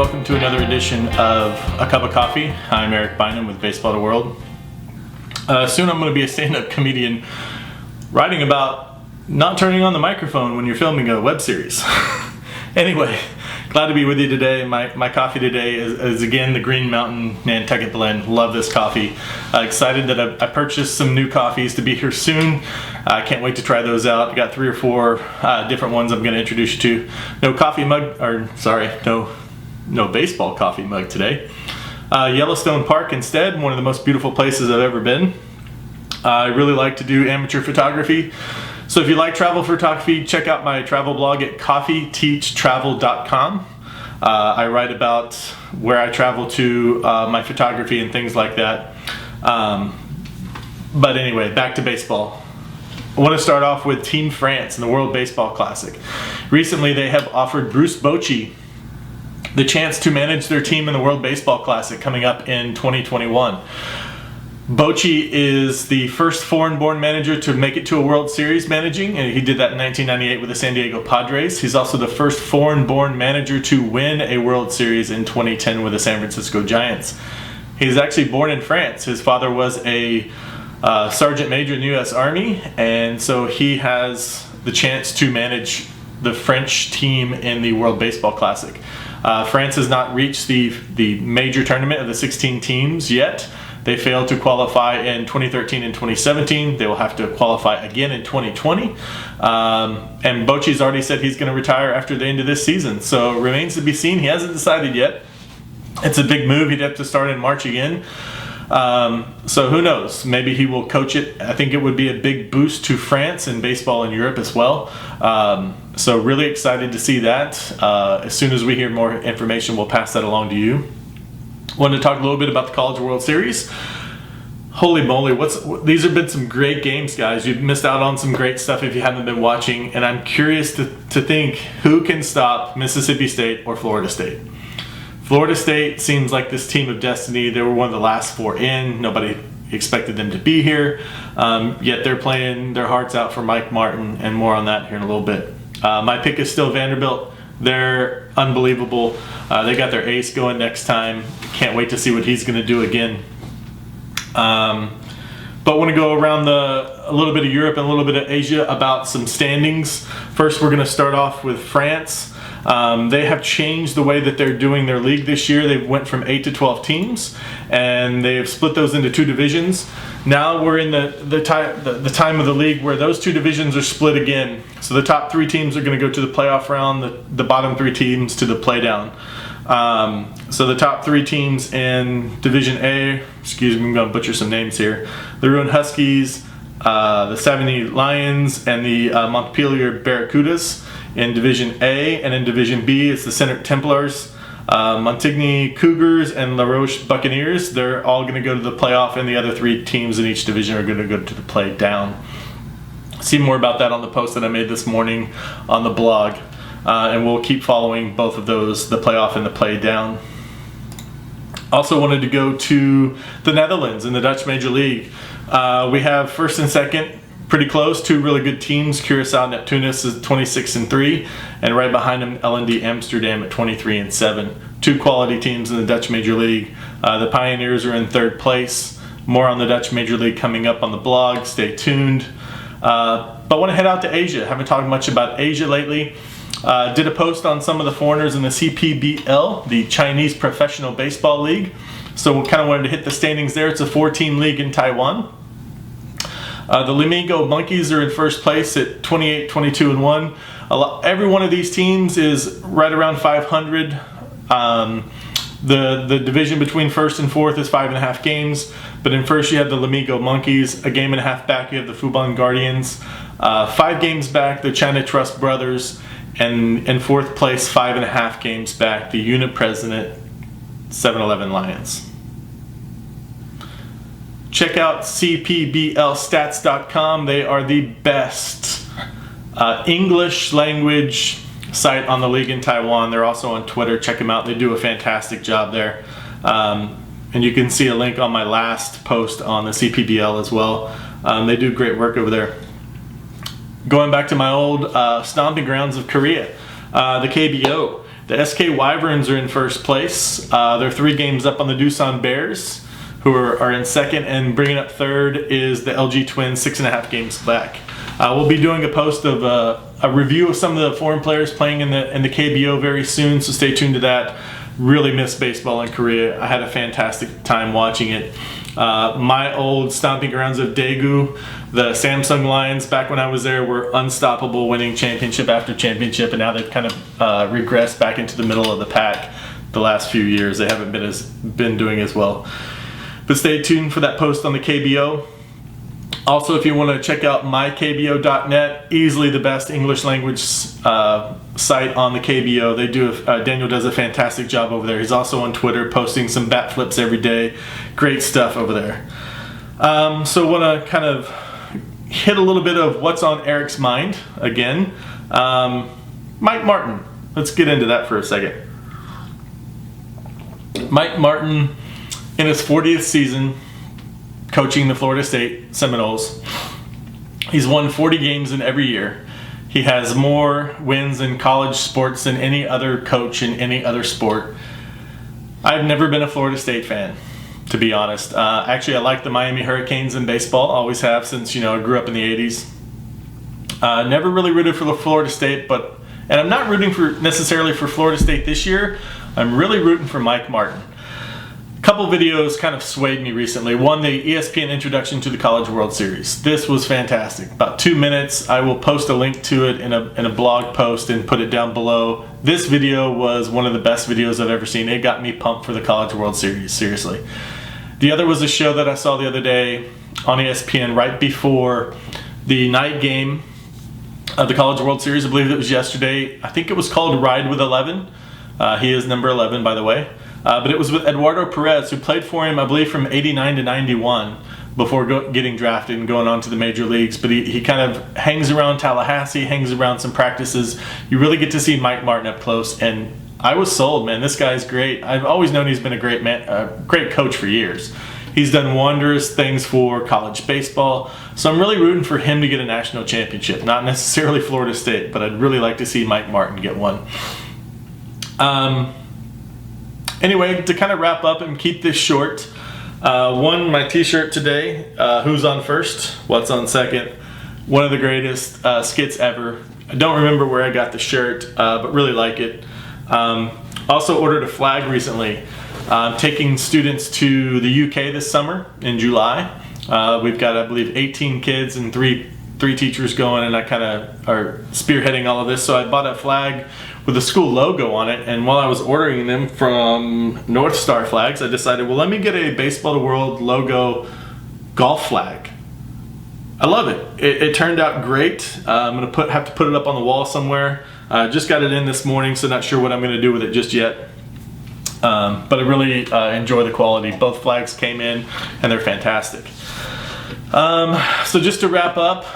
welcome to another edition of A Cup of Coffee. I'm Eric Bynum with BaseballdeWorld. Soon I'm going to be a stand-up comedian writing about not turning on the microphone when you're filming a web series. Anyway, glad to be with you today. My coffee today is again the Green Mountain Nantucket Blend. Love this coffee. Excited that I purchased some new coffees to be here soon. I can't wait to try those out. I got 3 or 4 different ones I'm going to introduce you to. No coffee mug, or sorry, no baseball coffee mug today. Yellowstone Park instead, one of the most beautiful places I've ever been. I really like to do amateur photography. So if you like travel photography, check out my travel blog at coffeeteachtravel.com. I write about where I travel to, my photography and things like that. But anyway, back to baseball. I want to start off with Team France in the World Baseball Classic. Recently they have offered Bruce Bochy the chance to manage their team in the World Baseball Classic coming up in 2021. Bochy is the first foreign-born manager to make it to a World Series managing, and he did that in 1998 with the San Diego Padres. He's also the first foreign-born manager to win a World Series in 2010 with the San Francisco Giants. He's actually born in France. His father was a sergeant major in the U.S. Army, and so he has the chance to manage the French team in the World Baseball Classic. France has not reached the major tournament of the 16 teams yet. They failed to qualify in 2013 and 2017. They will have to qualify again in 2020. And Bochy's already said he's going to retire after the end of this season. So it remains to be seen. He hasn't decided yet. It's a big move. He'd have to start in March again. So who knows? Maybe he will coach it. I think it would be a big boost to France and baseball in Europe as well. So really excited to see that. As soon as we hear more information, we'll pass that along to you. Wanted to talk a little bit about the College World Series. Holy moly, these have been some great games, guys. You've missed out on some great stuff if you haven't been watching, and I'm curious to think who can stop Mississippi State or Florida State. Florida State seems like this team of destiny. They were one of the last 4 in. Nobody expected them to be here, yet they're playing their hearts out for Mike Martin, and more on that here in a little bit. My pick is still Vanderbilt. They're unbelievable. They got their ace going next time. Can't wait to see what he's going to do again. But want to go around a little bit of Europe and a little bit of Asia about some standings. First, we're going to start off with France. They have changed the way that they're doing their league this year. They went from 8 to 12 teams, and they have split those into 2 divisions. Now we're in the time of the league where those 2 divisions are split again. So the top 3 teams are going to go to the playoff round, the bottom 3 teams to the playdown. So the top 3 teams in Division A, excuse me, I'm going to butcher some names here. The Rouen Huskies, the Savigny Lions, and the Montpelier Barracudas in Division A. And in Division B, it's the Senate Templars, Montigny Cougars, and La Roche Buccaneers. They're all going to go to the playoff, and the other 3 teams in each division are going to go to the play down. See more about that on the post that I made this morning on the blog. And we'll keep following both of those, the playoff and the play down. Also wanted to go to the Netherlands in the Dutch Major League. We have first and second pretty close, 2 really good teams. Curaçao Neptunus is 26-3, and right behind them LND Amsterdam at 23-7. 2 quality teams in the Dutch Major League. The Pioneers are in 3rd place. More on the Dutch Major League coming up on the blog. Stay tuned. But want to head out to Asia. Haven't talked much about Asia lately. Did a post on some of the foreigners in the CPBL, the Chinese Professional Baseball League. So we kind of wanted to hit the standings there. It's a 4-team league in Taiwan. The Lamigo Monkeys are in first place at 28, 22, and 1. Every one of these teams is right around 500. The division between first and fourth is 5.5 games. But in first you have the Lamigo Monkeys. A game and a half back you have the Fubon Guardians. 5 games back the China Trust Brothers. And in fourth place, 5.5 games back, the unit president 7-Eleven Lions. Check out cpblstats.com. They are the best English language site on the league in Taiwan. They're also on Twitter. Check them out. They do a fantastic job there. And you can see a link on my last post on the CPBL as well. They do great work over there. Going back to my old stomping grounds of Korea, the KBO. The SK Wyverns are in first place. They're 3 games up on the Doosan Bears, who are in second, and bringing up third is the LG Twins, 6.5 games back. We'll be doing a post of a review of some of the foreign players playing in the KBO very soon, so stay tuned to that. Really miss baseball in Korea. I had a fantastic time watching it. My old stomping grounds of Daegu, the Samsung Lions, back when I was there, were unstoppable, winning championship after championship, and now they've kind of regressed back into the middle of the pack the last few years. They haven't been doing as well. But stay tuned for that post on the KBO. Also, if you want to check out mykbo.net, easily the best English language site on the KBO. Daniel does a fantastic job over there. He's also on Twitter, posting some bat flips every day. Great stuff over there. So want to kind of hit a little bit of what's on Eric's mind again. Mike Martin. Let's get into that for a second. Mike Martin, in his 40th season, coaching the Florida State Seminoles. He's won 40 games in every year. He has more wins in college sports than any other coach in any other sport. I've never been a Florida State fan, to be honest. Actually, I like the Miami Hurricanes in baseball. Always have since, I grew up in the 80s. Never really rooted for the Florida State, and I'm not rooting necessarily for Florida State this year. I'm really rooting for Mike Martin. A couple videos kind of swayed me recently. One, the ESPN introduction to the College World Series. This was fantastic. About 2 minutes. I will post a link to it in a blog post and put it down below. This video was one of the best videos I've ever seen. It got me pumped for the College World Series, seriously. The other was a show that I saw the other day on ESPN right before the night game of the College World Series. I believe it was yesterday. I think it was called Ride with 11. He is number 11, by the way. But it was with Eduardo Perez, who played for him, I believe, from 89 to 91 before getting drafted and going on to the major leagues. But he kind of hangs around Tallahassee, hangs around some practices. You really get to see Mike Martin up close, and I was sold, man. This guy's great. I've always known he's been a great coach for years. He's done wondrous things for college baseball, so I'm really rooting for him to get a national championship. Not necessarily Florida State, but I'd really like to see Mike Martin get one. Anyway, to kind of wrap up and keep this short, my t-shirt today, Who's on First, What's on Second, one of the greatest skits ever. I don't remember where I got the shirt, but really like it. Also ordered a flag recently. Taking students to the UK this summer in July. We've got, I believe, 18 kids and three teachers going, and I kind of are spearheading all of this. So I bought a flag with the school logo on it, and while I was ordering them from North Star Flags, I decided, well, let me get a BaseballdeWorld logo golf flag. I love it. It turned out great. I'm gonna have to put it up on the wall somewhere. Just got it in this morning, so not sure what I'm gonna do with it just yet. But I really enjoy the quality. Both flags came in, and they're fantastic. So just to wrap up,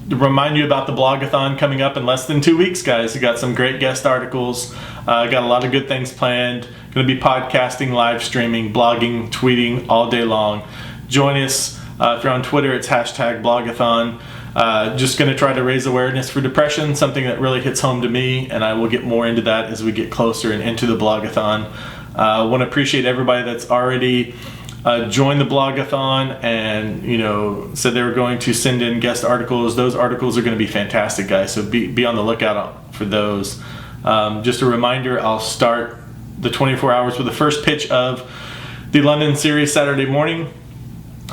to remind you about the blogathon coming up in less than 2 weeks, guys. We got some great guest articles. Got a lot of good things planned. Going to be podcasting, live streaming, blogging, tweeting all day long. Join us. If you're on Twitter, it's #blogathon. Just going to try to raise awareness for depression, something that really hits home to me, and I will get more into that as we get closer and into the blogathon. Want to appreciate everybody that's already joined the blogathon and said they were going to send in guest articles. Those articles are going to be fantastic, guys, so be on the lookout for those. Just a reminder, I'll start the 24 hours with the first pitch of the London series Saturday morning,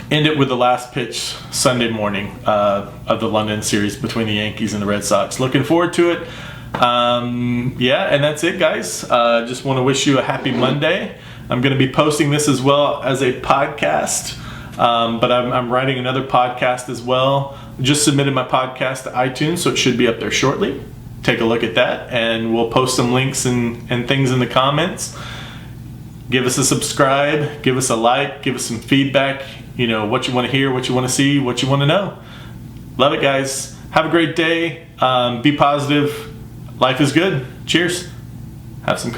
end it with the last pitch Sunday morning of the London series between the Yankees and the Red Sox. Looking forward to it. Yeah, and that's it, guys. Just want to wish you a happy Monday. I'm going to be posting this as well as a podcast, but I'm writing another podcast as well. Just submitted my podcast to iTunes, so it should be up there shortly. Take a look at that, and we'll post some links and things in the comments. Give us a subscribe, give us a like, give us some feedback, what you want to hear, what you want to see, what you want to know. Love it, guys. Have a great day. Be positive. Life is good. Cheers. Have some coffee.